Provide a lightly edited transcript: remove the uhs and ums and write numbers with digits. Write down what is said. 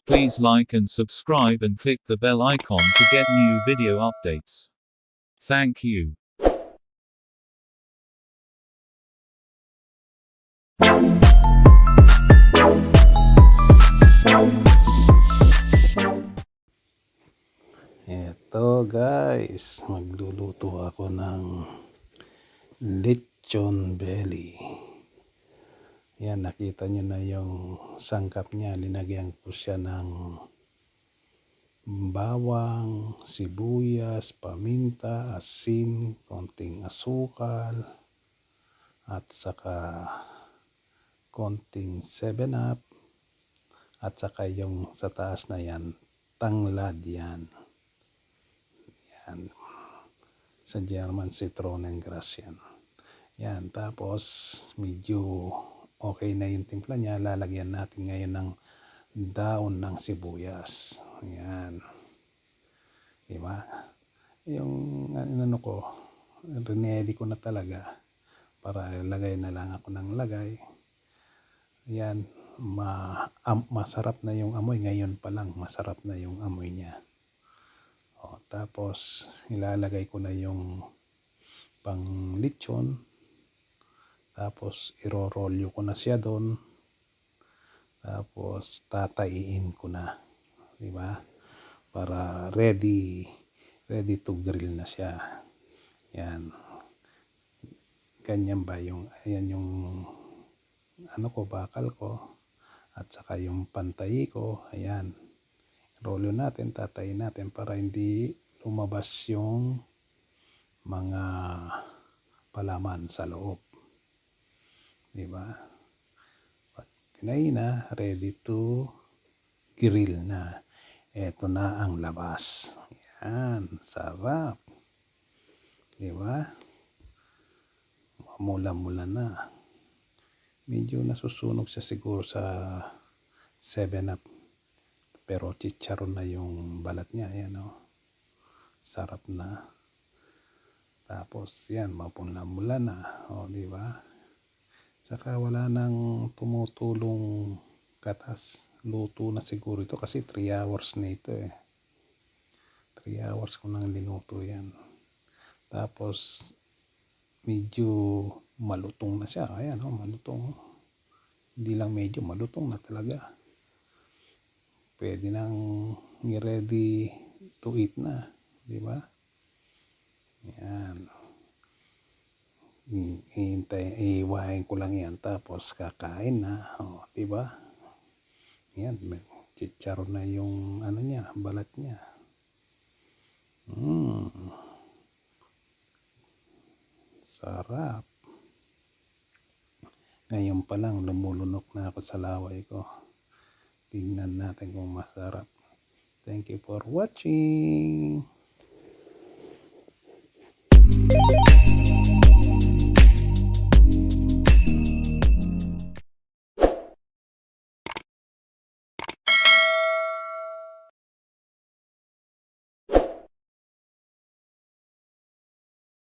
Please like and subscribe and click the bell icon to get new video updates. Thank you. Eto guys, magluluto ako ng lechon belly. Yan, nakita nyo na yung sangkap niya. Linagyan ko siya ng bawang, sibuyas, paminta, asin, konting asukal, at saka konting 7-Up, at saka yung sa taas na yan, tanglad yan. Yan. Sa German Zitronengrass yan. Yan, tapos medyo okay na yung timpla niya. Lalagyan natin ngayon ng daon ng sibuyas. Yan. Diba? Yung ano ko, rinedi ko na talaga para lagay na lang ako ng lagay. Yan, masarap na yung amoy. Ngayon pa lang, masarap na yung amoy niya. Tapos ilalagay ko na yung pang lechon, tapos iro-rolyo ko na siya doon, tapos tataiin ko na, di ba, para ready to grill na siya. Yan, ganyan ba yung, ayan yung ano ko, bakal ko, at saka yung pantay ko. Ayan, rolyo natin, tatayin natin para hindi lumabas yung mga palaman sa loob. Diba? Pag pinay na, ready to grill na. Ito na ang labas. Yan, sarap. Diba? Mula-mula na. Medyo nasusunog siya siguro sa 7-Up. Pero chicharon na yung balat niya. Ayan, oh. Sarap na. Tapos yan, mapula-mula na. O, di ba? Saka wala nang tumutulong katas. Luto na siguro ito kasi 3 hours na ito eh. 3 hours ko nang linuto yan. Tapos medyo malutong na siya. Ayan, oh, malutong. Hindi lang medyo, malutong na talaga. Pwede nang i-ready to eat na. Di ba? Yan. Iwain ko lang yan, tapos kakain na. O, diba? Yan, chicharon na yung ano niya, balat niya. Sarap. Ngayon pa lang lumulunok na ako sa laway ko. Tingnan natin kung masarap. Thank you for watching.